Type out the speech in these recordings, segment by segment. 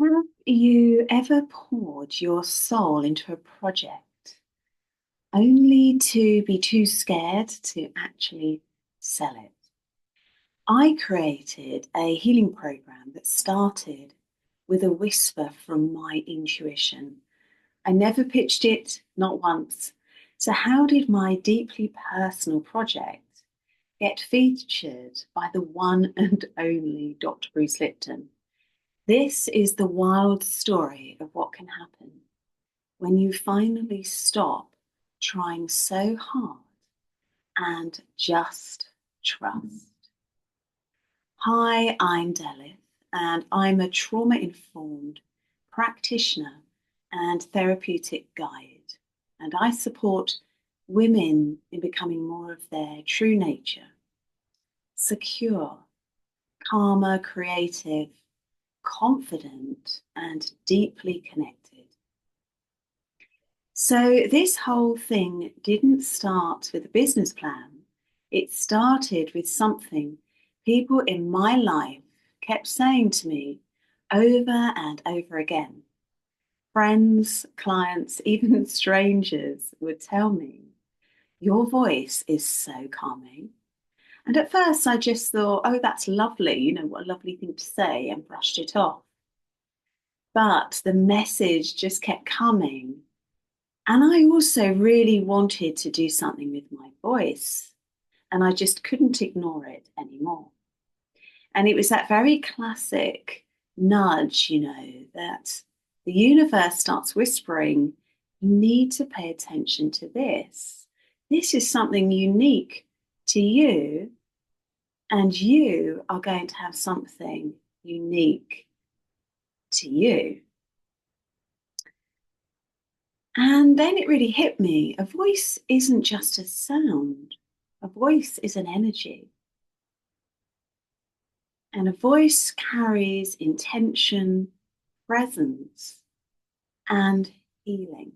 Have you ever poured your soul into a project only to be too scared to actually sell it? I created a healing program that started with a whisper from my intuition. I never pitched it, not once. So, how did my deeply personal project get featured by the one and only Dr. Bruce Lipton? This is the wild story of what can happen when you finally stop trying so hard and just trust. Hi, I'm Delith, and I'm a trauma informed practitioner and therapeutic guide. And I support women in becoming more of their true nature, secure, calmer, creative, confident, and deeply connected. So, this whole thing didn't start with a business plan. It started with something people in my life kept saying to me over and over again. Friends, clients, even strangers would tell me, "Your voice is so calming." And at first, I just thought, oh, that's lovely. What a lovely thing to say, and brushed it off. But the message just kept coming. And I also really wanted to do something with my voice, and I just couldn't ignore it anymore. And it was that very classic nudge, that the universe starts whispering, you need to pay attention to this. This is something unique to you, and you are going to have something unique to you. And then it really hit me. A voice isn't just a sound. A voice is an energy. And a voice carries intention, presence, and healing.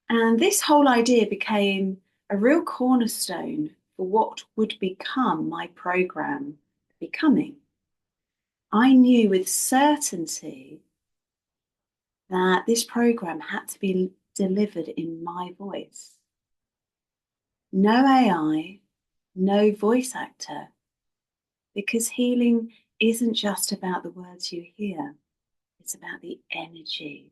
And this whole idea became a real cornerstone for what would become my program, Becoming. I knew with certainty that this program had to be delivered in my voice. No AI, no voice actor, because healing isn't just about the words you hear, it's about the energy,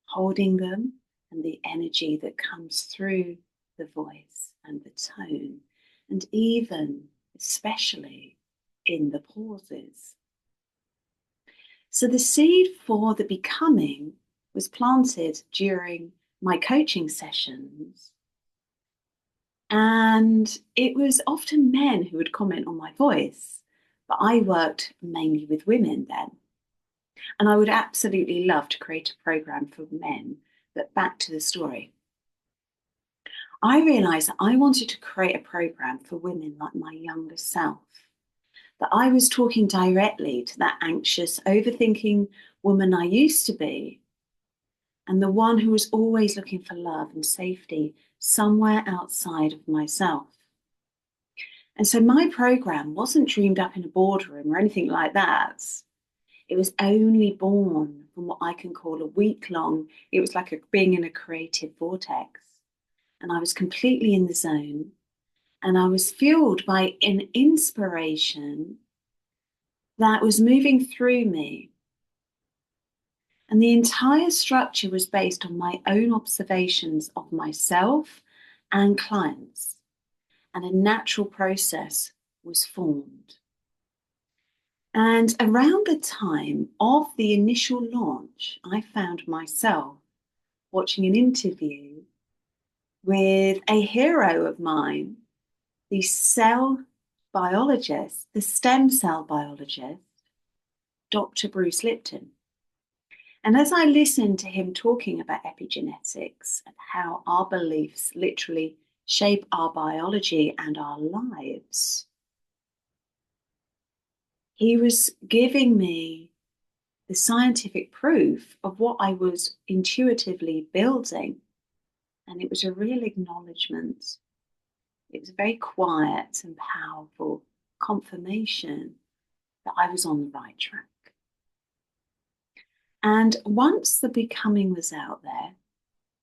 holding them, and the energy that comes through the voice and the tone, and even, especially, in the pauses. So the seed for the becoming was planted during my coaching sessions. And it was often men who would comment on my voice, but I worked mainly with women then. And I would absolutely love to create a program for men, but back to the story. I realized that I wanted to create a program for women like my younger self, that I was talking directly to that anxious, overthinking woman I used to be, and the one who was always looking for love and safety somewhere outside of myself. And so my program wasn't dreamed up in a boardroom or anything like that. It was only born from what I can call a week long, it was like being in a creative vortex. And I was completely in the zone. And I was fueled by an inspiration that was moving through me. And the entire structure was based on my own observations of myself and clients. And a natural process was formed. And around the time of the initial launch, I found myself watching an interview with a hero of mine, the cell biologist, the stem cell biologist, Dr. Bruce Lipton. And as I listened to him talking about epigenetics and how our beliefs literally shape our biology and our lives, he was giving me the scientific proof of what I was intuitively building. And it was a real acknowledgement. It was a very quiet and powerful confirmation that I was on the right track. And once the becoming was out there,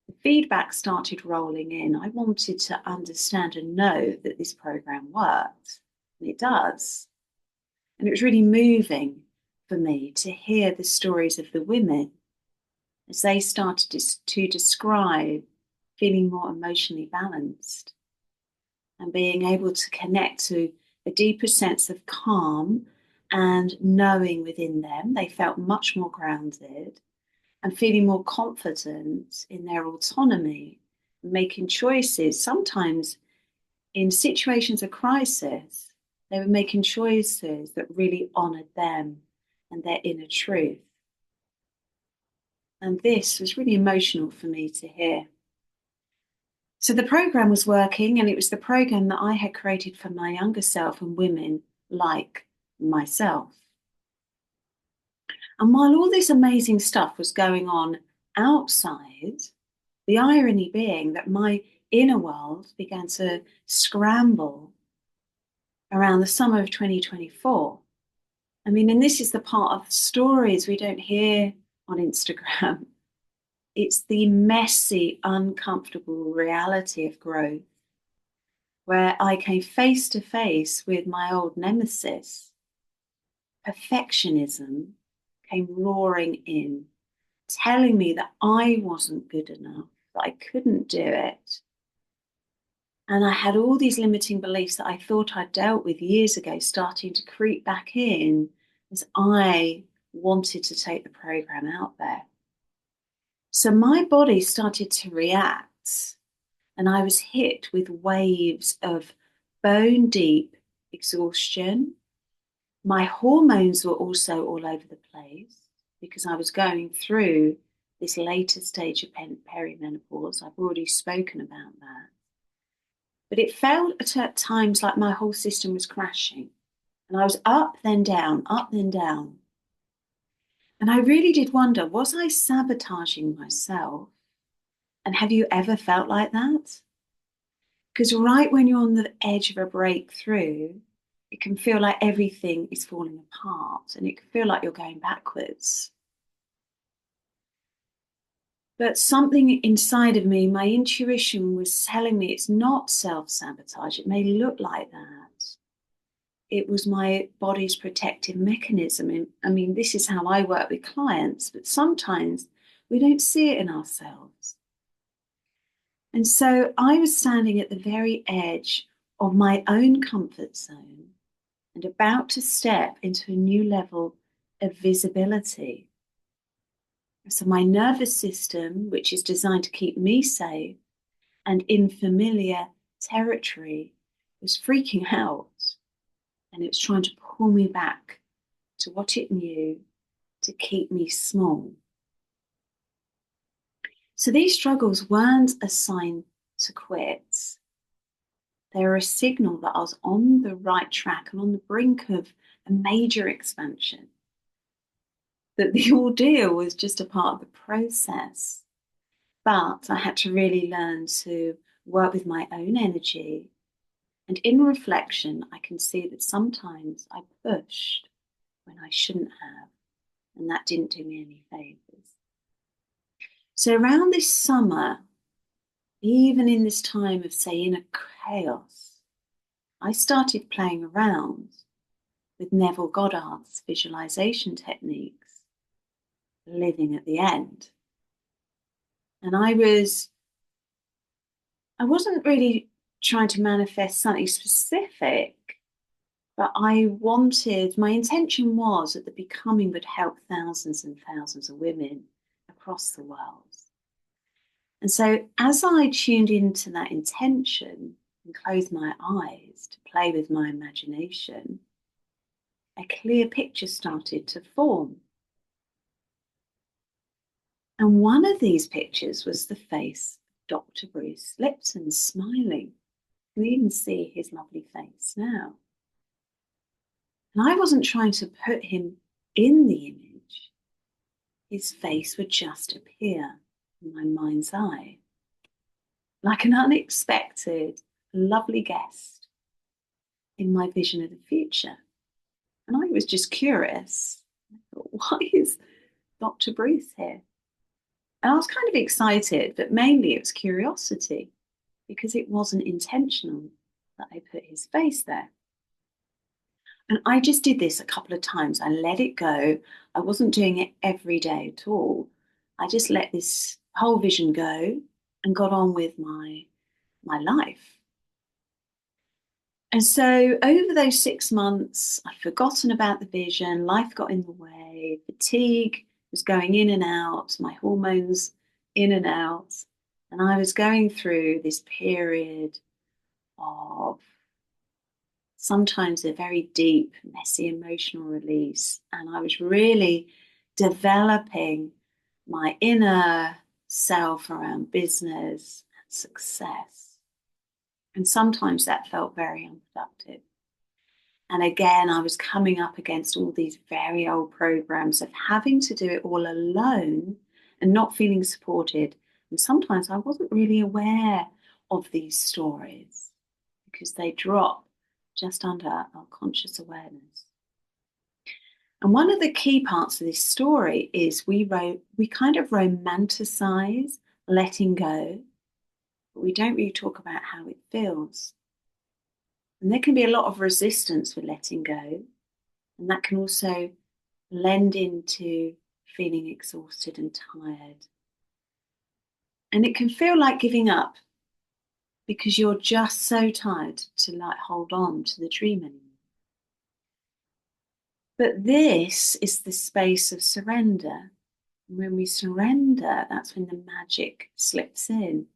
the feedback started rolling in. I wanted to understand and know that this program worked, and it does. And it was really moving for me to hear the stories of the women as they started to describe feeling more emotionally balanced and being able to connect to a deeper sense of calm and knowing within them. They felt much more grounded and feeling more confident in their autonomy, making choices. Sometimes in situations of crisis, they were making choices that really honored them and their inner truth. And this was really emotional for me to hear. So the program was working, and it was the program that I had created for my younger self and women like myself. And while all this amazing stuff was going on outside, the irony being that my inner world began to scramble around the summer of 2024. I mean, and this is the part of stories we don't hear on Instagram. It's the messy, uncomfortable reality of growth, where I came face to face with my old nemesis. Perfectionism came roaring in, telling me that I wasn't good enough, that I couldn't do it. And I had all these limiting beliefs that I thought I'd dealt with years ago starting to creep back in as I wanted to take the program out there. So my body started to react, and I was hit with waves of bone deep exhaustion. My hormones were also all over the place because I was going through this later stage of peri-menopause. I've already spoken about that. But it felt at times like my whole system was crashing. And I was up, then down, up, then down. And I really did wonder, was I sabotaging myself? And have you ever felt like that? Because right when you're on the edge of a breakthrough, it can feel like everything is falling apart and it can feel like you're going backwards. But something inside of me, my intuition was telling me it's not self-sabotage. It may look like that. It was my body's protective mechanism. And I mean, this is how I work with clients, but sometimes we don't see it in ourselves. And so I was standing at the very edge of my own comfort zone and about to step into a new level of visibility. So my nervous system, which is designed to keep me safe and in familiar territory, was freaking out, and it was trying to pull me back to what it knew to keep me small. So these struggles weren't a sign to quit. They were a signal that I was on the right track and on the brink of a major expansion. That the ordeal was just a part of the process. But I had to really learn to work with my own energy. And in reflection, I can see that sometimes I pushed when I shouldn't have, and that didn't do me any favors. So around this summer, even in this time of, say, inner chaos, I started playing around with Neville Goddard's visualization techniques, living at the end. And I wasn't really trying to manifest something specific, but my intention was that the becoming would help thousands and thousands of women across the world. And so as I tuned into that intention and closed my eyes to play with my imagination, a clear picture started to form. And one of these pictures was the face of Dr. Bruce Lipton smiling. You can even see his lovely face now. And I wasn't trying to put him in the image. His face would just appear in my mind's eye, like an unexpected, lovely guest in my vision of the future. And I was just curious. I thought, why is Dr. Bruce here. And I was kind of excited, but mainly it was curiosity because it wasn't intentional that I put his face there. And I just did this a couple of times. I let it go. I wasn't doing it every day at all. I just let this whole vision go and got on with my life. And so over those 6 months, I'd forgotten about the vision, life got in the way, fatigue was going in and out, my hormones in and out. And I was going through this period of sometimes a very deep, messy emotional release. And I was really developing my inner self around business and success. And sometimes that felt very unproductive. And again, I was coming up against all these very old programs of having to do it all alone and not feeling supported. And sometimes I wasn't really aware of these stories because they drop just under our conscious awareness. And one of the key parts of this story is we kind of romanticize letting go, but we don't really talk about how it feels. And there can be a lot of resistance with letting go. And that can also lend into feeling exhausted and tired. And it can feel like giving up because you're just so tired to like hold on to the dream anymore. But this is the space of surrender. And when we surrender, that's when the magic slips in.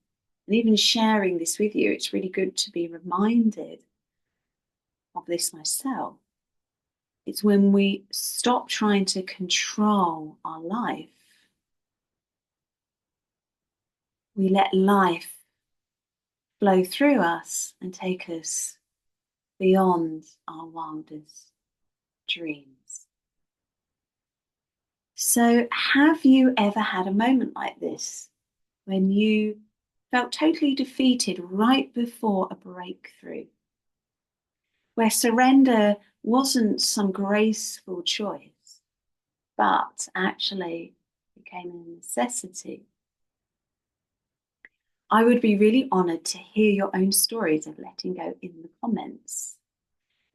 And even sharing this with you, it's really good to be reminded of this myself. It's when we stop trying to control our life. We let life flow through us and take us beyond our wildest dreams. So, have you ever had a moment like this when you felt totally defeated right before a breakthrough, where surrender wasn't some graceful choice, but actually became a necessity? I would be really honored to hear your own stories of letting go in the comments,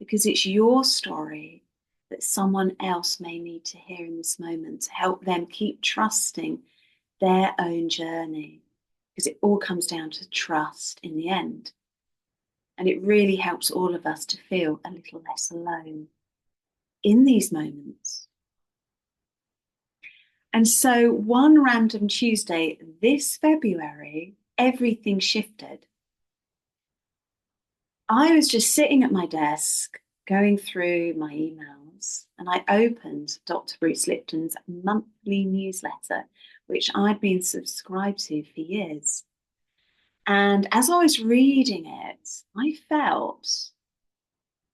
because it's your story that someone else may need to hear in this moment to help them keep trusting their own journey, because it all comes down to trust in the end. And it really helps all of us to feel a little less alone in these moments. And so one random Tuesday this February, everything shifted. I was just sitting at my desk going through my emails, and I opened Dr. Bruce Lipton's monthly newsletter, which I'd been subscribed to for years. And as I was reading it, I felt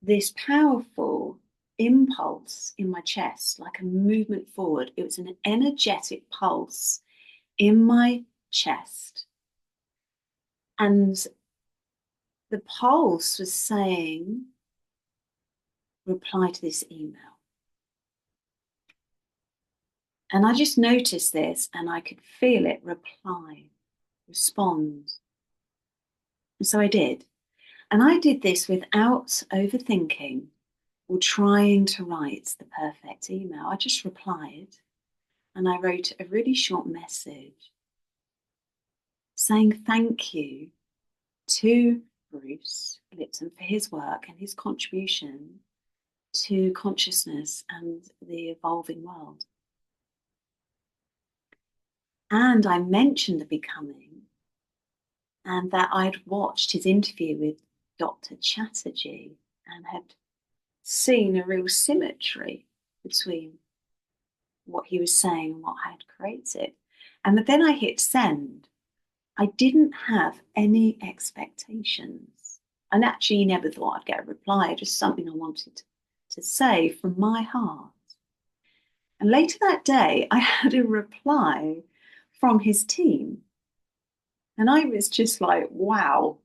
this powerful impulse in my chest, like a movement forward. It was an energetic pulse in my chest. And the pulse was saying, reply to this email. And I just noticed this and I could feel it reply, respond. And so I did. And I did this without overthinking or trying to write the perfect email. I just replied and I wrote a really short message saying thank you to Bruce Lipton for his work and his contribution to consciousness and the evolving world. And I mentioned the becoming and that I'd watched his interview with Dr. Chatterjee and had seen a real symmetry between what he was saying and what I had created. And then I hit send. I didn't have any expectations. And actually never thought I'd get a reply, just something I wanted to say from my heart. And later that day, I had a reply from his team. And I was just like, wow.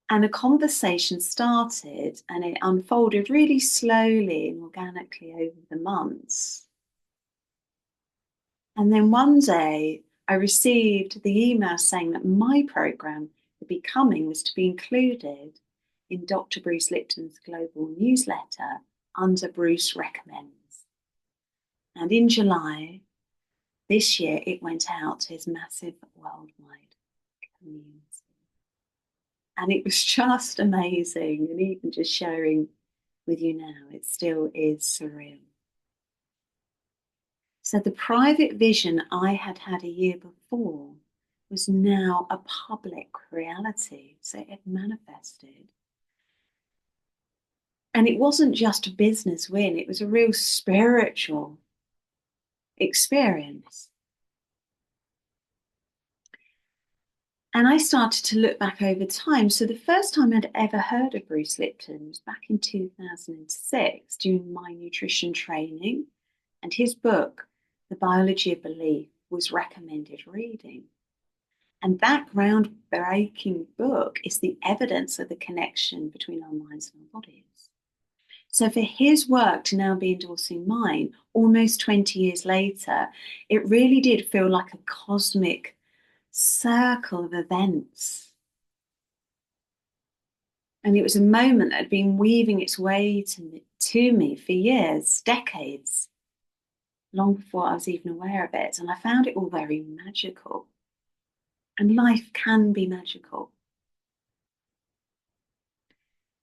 And a conversation started and it unfolded really slowly and organically over the months. And then one day I received the email saying that my program, The Becoming, was to be included in Dr. Bruce Lipton's global newsletter under Bruce Recommends. And in July this year, it went out to his massive worldwide community. And it was just amazing. And even just sharing with you now, it still is surreal. So the private vision I had had a year before was now a public reality. So it manifested. And it wasn't just a business win, it was a real spiritual experience. And I started to look back over time. So the first time I'd ever heard of Bruce Lipton was back in 2006 during my nutrition training. And his book, The Biology of Belief, was recommended reading. And that groundbreaking book is the evidence of the connection between our minds and our bodies. So for his work to now be endorsing mine, almost 20 years later, it really did feel like a cosmic circle of events. And it was a moment that had been weaving its way to me for years, decades, long before I was even aware of it. And I found it all very magical. And life can be magical.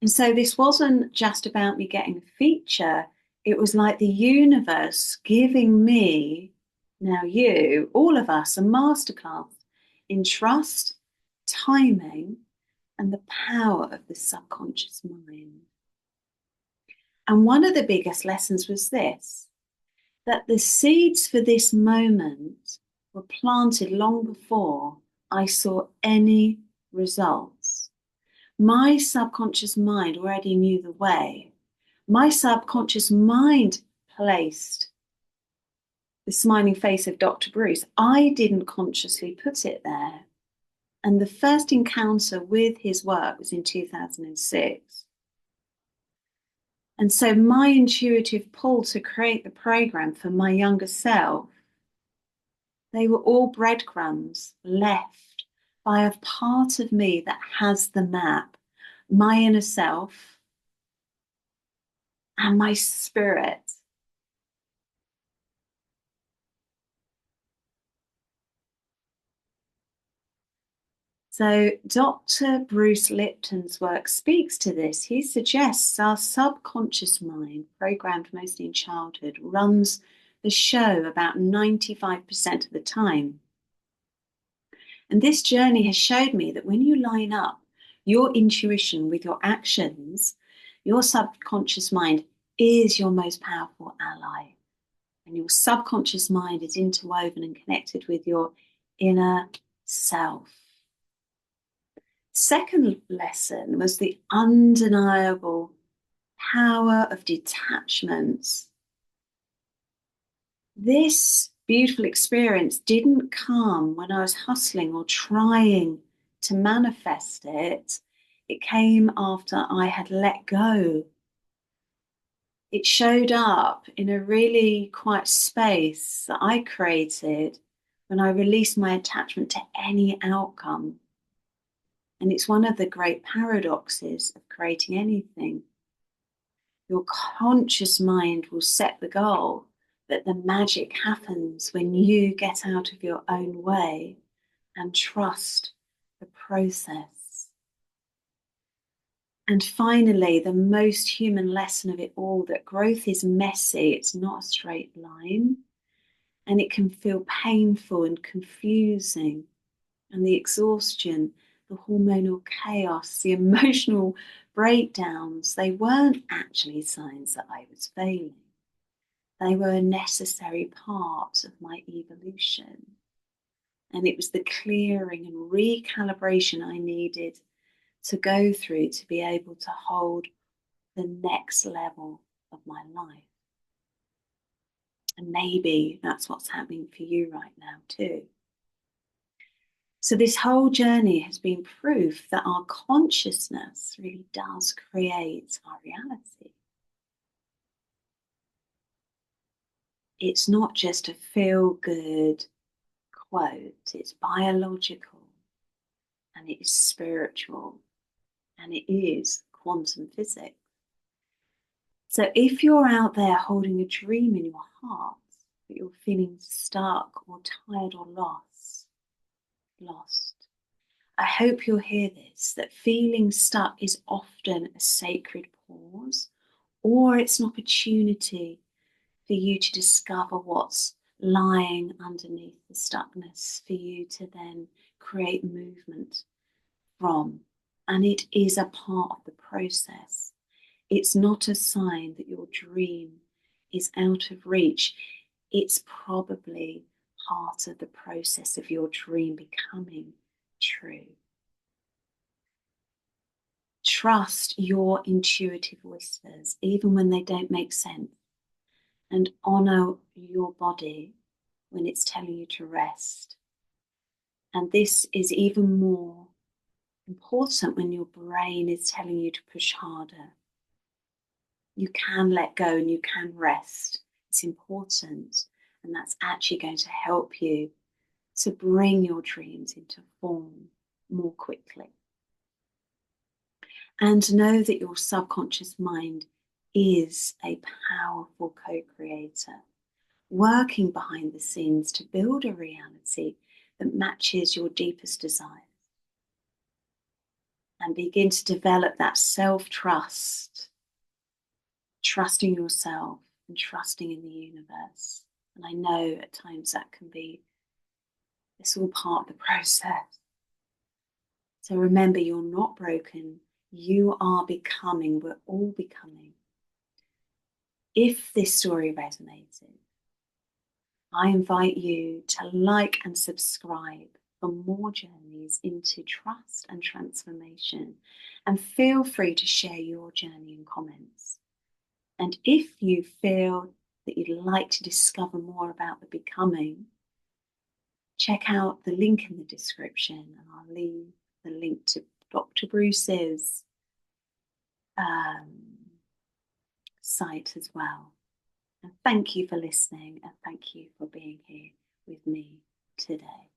And so this wasn't just about me getting a feature. It was like the universe giving me, now you, all of us, a masterclass in trust, timing, and the power of the subconscious mind. And one of the biggest lessons was this, that the seeds for this moment were planted long before I saw any results. My subconscious mind already knew the way. My subconscious mind placed the smiling face of Dr. Bruce. I didn't consciously put it there. And the first encounter with his work was in 2006. And so my intuitive pull to create the program for my younger self, they were all breadcrumbs left by a part of me that has the map, my inner self and my spirit. So Dr. Bruce Lipton's work speaks to this. He suggests our subconscious mind, programmed mostly in childhood, runs the show about 95% of the time. And this journey has showed me that when you line up your intuition with your actions, your subconscious mind is your most powerful ally. And your subconscious mind is interwoven and connected with your inner self. Second lesson was the undeniable power of detachment. This beautiful experience didn't come when I was hustling or trying to manifest it. It came after I had let go. It showed up in a really quiet space that I created when I released my attachment to any outcome. And it's one of the great paradoxes of creating anything. Your conscious mind will set the goal, but the magic happens when you get out of your own way and trust the process. And finally, the most human lesson of it all, that growth is messy, it's not a straight line, and it can feel painful and confusing, and the exhaustion, the hormonal chaos, the emotional breakdowns, they weren't actually signs that I was failing. They were a necessary part of my evolution. And it was the clearing and recalibration I needed to go through to be able to hold the next level of my life. And maybe that's what's happening for you right now too. So this whole journey has been proof that our consciousness really does create our reality. It's not just a feel-good quote, it's biological and it is spiritual and it is quantum physics. So if you're out there holding a dream in your heart, but you're feeling stuck or tired or lost, I hope you'll hear this, that feeling stuck is often a sacred pause, or it's an opportunity for you to discover what's lying underneath the stuckness, for you to then create movement from. And it is a part of the process. It's not a sign that your dream is out of reach. It's probably part of the process of your dream becoming true. Trust your intuitive whispers, even when they don't make sense, and honor your body when it's telling you to rest. And this is even more important when your brain is telling you to push harder. You can let go and you can rest. It's important, and that's actually going to help you to bring your dreams into form more quickly. And know that your subconscious mind is a powerful co-creator, working behind the scenes to build a reality that matches your deepest desires. And begin to develop that self-trust, trusting yourself and trusting in the universe. And I know at times that can be, it's all part of the process. So remember, you're not broken. You are becoming. We're all becoming. If this story resonated, I invite you to like and subscribe for more journeys into trust and transformation. And feel free to share your journey in comments. And if you feel that you'd like to discover more about the becoming, check out the link in the description, and I'll leave the link to Dr. Bruce's site as well. And thank you for listening, and thank you for being here with me today.